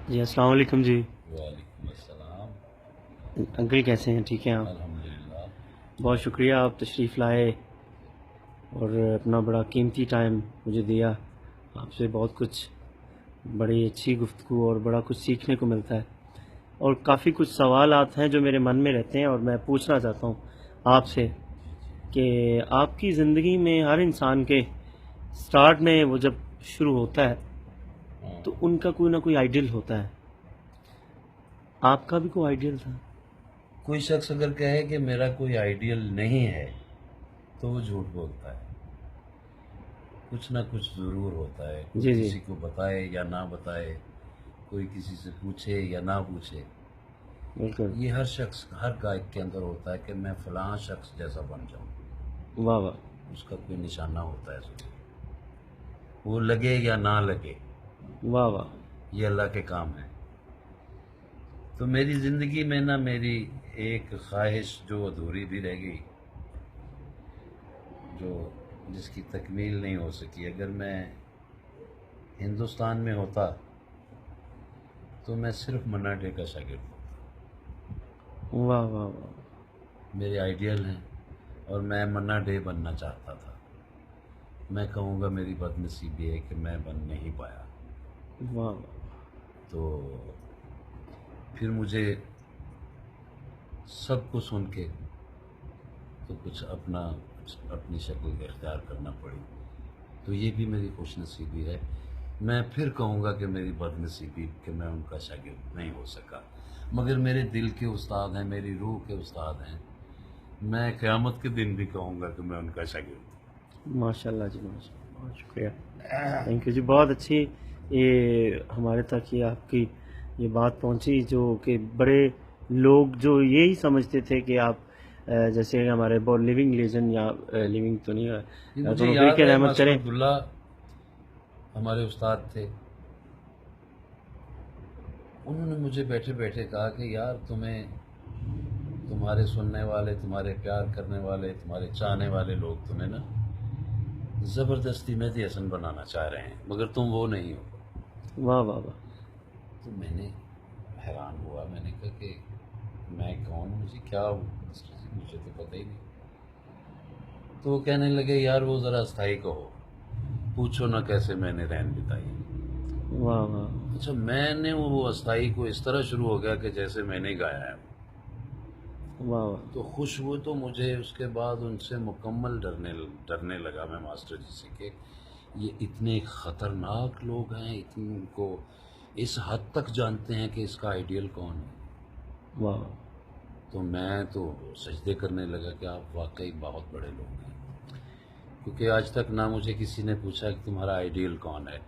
جی السلام علیکم جی. وعلیکم السلام. انکل کیسے ہیں؟ ٹھیک ہیں آپ؟ الحمدللہ. بہت شکریہ آپ تشریف لائے اور اپنا بڑا قیمتی ٹائم مجھے دیا. آپ سے بہت کچھ بڑی اچھی گفتگو اور بڑا کچھ سیکھنے کو ملتا ہے، اور کافی کچھ سوالات ہیں جو میرے من میں رہتے ہیں اور میں پوچھنا چاہتا ہوں آپ جی سے جی جی. کہ آپ کی زندگی میں ہر انسان کے سٹارٹ میں وہ جب شروع ہوتا ہے ہاں. تو ان کا کوئی نہ کوئی آئیڈیل ہوتا ہے. آپ کا بھی کوئی آئیڈیل تھا؟ کوئی شخص اگر کہے کہ میرا کوئی آئیڈیل نہیں ہے تو وہ جھوٹ بولتا ہے. کچھ نہ کچھ ضرور ہوتا ہے، کوئی جی جی کسی کو بتائے یا نہ بتائے، کوئی کسی سے پوچھے یا نہ پوچھے. بالکل. یہ ہر شخص، ہر گائک کے اندر ہوتا ہے کہ میں فلاں شخص جیسا بن جاؤں. واہ واہ. اس کا کوئی نشانہ ہوتا ہے ضرور، وہ لگے یا نہ لگے، واہ واہ. یہ اللہ کے کام ہے. تو میری زندگی میں نا میری ایک خواہش جو ادھوری بھی رہ گئی، جو جس کی تکمیل نہیں ہو سکی. اگر میں ہندوستان میں ہوتا تو میں صرف منا ڈے کا شاگرد ہوتا. واہ واہ واہ. میرے آئیڈیل ہیں اور میں منا ڈے بننا چاہتا تھا. میں کہوں گا میری بد نصیبی ہے کہ میں بن نہیں پایا. واہ. تو پھر مجھے سب کو سن کے تو کچھ اپنی شکل اختیار کرنا پڑی. تو یہ بھی میری خوش نصیبی ہے. میں پھر کہوں گا کہ میری بد نصیبی کہ میں ان کا شاگرد نہیں ہو سکا، مگر میرے دل کے استاد ہیں، میری روح کے استاد ہیں. میں قیامت کے دن بھی کہوں گا کہ میں ان کا شاگرد ہوں. ماشاء اللہ جی، ماشاء اللہ، بہت شکریہ. تھینک یو جی. بہت اچھی یہ ہمارے تک یہ آپ کی یہ بات پہنچی، جو کہ بڑے لوگ جو یہی سمجھتے تھے کہ آپ جیسے ہمارے بہت لیونگ لیجنڈ یا لیونگ تو نہیں یہ ہے، مجھے تو یاد کے ہے رحمت ماسٹر کریں. عبداللہ ہمارے استاد تھے. انہوں نے مجھے بیٹھے بیٹھے کہا کہ یار تمہارے سننے والے، تمہارے پیار کرنے والے، تمہارے چاہنے والے لوگ تمہیں نا زبردستی مہدی حسن بنانا چاہ رہے ہیں، مگر تم وہ نہیں ہو. واہ واہ واہ. تو میں نے حیران ہوا. میں نے کہا کہ میں کون ہوں جی، کیا ہوں ماسٹر جی، مجھے تو پتہ ہی نہیں. تو وہ کہنے لگے یار وہ ذرا استھائی کہو، پوچھو نہ کیسے میں نے رین بتائی. واہ واہ. اچھا، میں نے وہ استھائی کو اس طرح شروع ہو گیا کہ جیسے میں نے گایا ہے. واہ واہ. تو خوش ہوئے تو مجھے اس کے بعد ان سے مکمل ڈرنے لگا میں ماسٹر جی سے کہ یہ اتنے خطرناک لوگ ہیں، ان کو اس حد تک جانتے ہیں کہ اس کا آئیڈیل کون ہے. واہ. تو میں تو سجدے کرنے لگا کہ آپ واقعی بہت بڑے لوگ ہیں، کیونکہ آج تک نہ مجھے کسی نے پوچھا کہ تمہارا آئیڈیل کون ہے.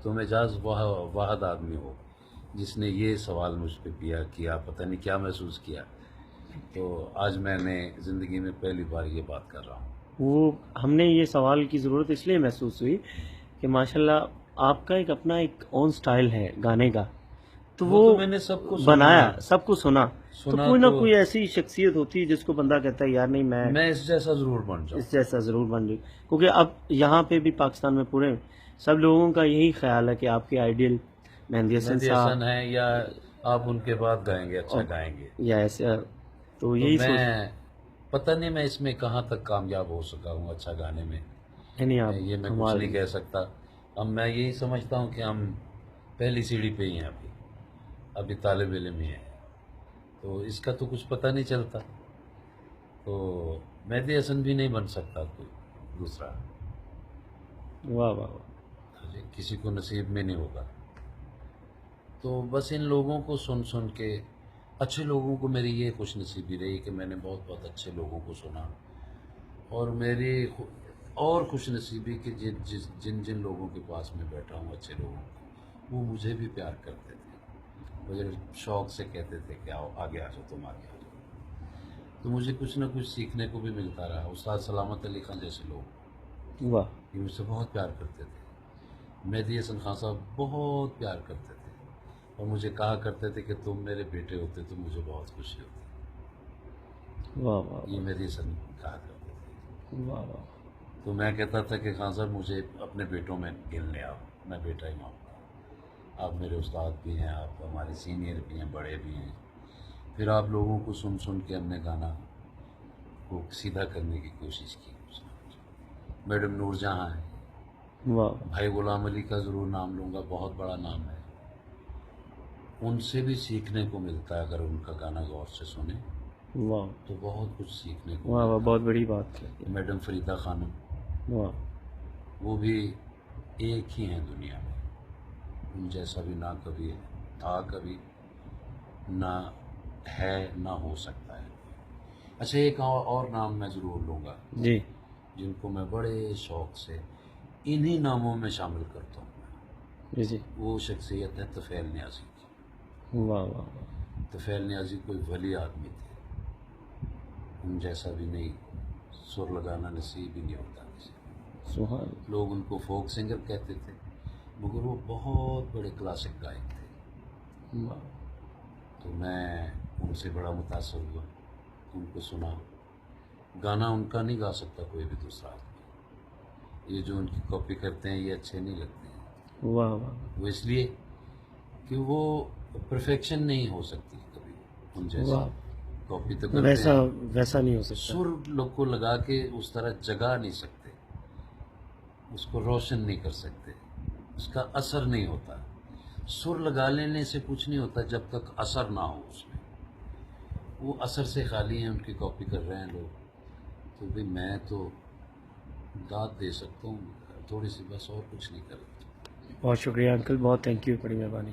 تم اعجاز واحد آدمی ہو جس نے یہ سوال مجھ پہ کیا. پتہ نہیں کیا محسوس کیا. تو آج میں نے زندگی میں پہلی بار یہ بات کر رہا ہوں. وہ ہم نے یہ سوال کی ضرورت اس لیے محسوس ہوئی کہ ماشاءاللہ آپ کا ایک اپنا ایک اون سٹائل ہے گانے کا، تو وہ تو میں نے سب کو بنایا، سب کو سنا. تو سنا کوئی نہ تو کوئی ایسی شخصیت ہوتی ہے جس کو بندہ کہتا ہے یار نہیں میں اس جیسا ضرور بن جاؤں. اس جیسا ضرور بن جائے. کیونکہ اب یہاں پہ بھی پاکستان میں پورے سب لوگوں کا یہی خیال ہے کہ آپ کے آئیڈیل مہندی حسن مہدی صاحب حسن ہیں یا آپ ان کے بعد گائیں گے، اچھا گائیں گے. یا ایسا، تو تو یہی سوچ. میں پتہ نہیں میں اس میں کہاں تک کامیاب ہو سکا ہوں اچھا گانے میں، نہیں آپ یہ میں کچھ کمال. نہیں کہہ سکتا. اب میں یہی سمجھتا ہوں کہ ہم پہلی سیڑھی پہ ہی ہیں، ابھی طالب علم ہی ہیں، تو اس کا تو کچھ پتہ نہیں چلتا. تو مہدی حسن بھی نہیں بن سکتا کوئی دوسرا. واہ واہ واہ. کسی کو نصیب میں نہیں ہوگا. تو بس ان لوگوں کو سن کے، اچھے لوگوں کو میری یہ خوش نصیبی رہی کہ میں نے بہت اچھے لوگوں کو سنا. اور میری اور خوش نصیبی کہ جن لوگوں کے پاس میں بیٹھا ہوں، اچھے لوگوں کو، وہ مجھے بھی پیار کرتے تھے. مجھے شوق سے کہتے تھے کہ آؤ آگے آ جاؤ، تم آگے آ جاؤ. تو مجھے کچھ نہ کچھ سیکھنے کو بھی ملتا رہا. استاد سلامت علی خان جیسے لوگ واہ. یہ مجھ سے بہت پیار کرتے تھے. مہدی حسن خان صاحب بہت پیار کرتے تھے اور مجھے کہا کرتے تھے کہ تم میرے بیٹے ہوتے تو مجھے بہت خوشی ہوتی. واہ واہ یہ مہدی حسن کہا کرتے تھے. واہ واہ. تو میں کہتا تھا کہ خان صاحب مجھے اپنے بیٹوں میں گننے آؤ، میں بیٹا ہی مانگتا ہوں. آپ میرے استاد بھی ہیں, آپ ہمارے سینئر بھی ہیں, بڑے بھی ہیں. پھر آپ لوگوں کو سن سن کے ہم نے گانا کو سیدھا کرنے کی کوشش کی. میڈم نور جہاں ہیں, واہ بھائی غلام علی کا ضرور نام لوں گا, بہت بڑا نام ہے. ان سے بھی سیکھنے کو ملتا ہے, اگر ان کا گانا غور سے سنیں واہ تو بہت کچھ سیکھنے کو واہ واہ ملتا بہت ہے. بڑی بات ہے. میڈم فریدہ خانم, واہ وہ بھی ایک ہی ہیں دنیا میں, ان جیسا بھی نہ کبھی تھا, کبھی نہ ہے, نہ ہو سکتا ہے. اچھا, ایک اور نام میں ضرور لوں گا جی جن کو میں بڑے شوق سے انہی ناموں میں شامل کرتا ہوں. جی جی وہ شخصیت ہے طفیل نیازی کی. واہ واہ واہ طفیل نیازی کوئی ولی آدمی تھے, ان جیسا بھی نہیں, سر لگانا نصیب ہی نہیں ہوتا کسی کو. سبحان لوگ ان کو فوک سنگر کہتے تھے, مگر وہ بہت بڑے کلاسک گائک تھے. اللہ. واہ تو میں ان سے بڑا متاثر ہوا, ان کو سنا. گانا ان کا نہیں گا سکتا کوئی بھی دوسرا آدمی. یہ جو ان کی کاپی کرتے ہیں یہ اچھے نہیں لگتے ہیں. واہ واہ وہ اس لیے کہ وہ پرفیکشن نہیں ہو سکتی کبھی ان جیسی. واہ کاپی تو کرتے ویسا ہیں, ویسا نہیں ہو سکتا. سر لوگ کو لگا کے اس طرح جگا نہیں سکتے, اس کو روشن نہیں کر سکتے, اس کا اثر نہیں ہوتا. سر لگا لینے سے کچھ نہیں ہوتا جب تک اثر نہ ہو اس میں. وہ اثر سے خالی ہیں, ان کی کاپی کر رہے ہیں لوگ. تو بھی میں تو داد دے سکتا ہوں تھوڑی سی, بس, اور کچھ نہیں کر سکتا. بہت شکریہ انکل, بہت تھینک یو, بڑی مہربانی.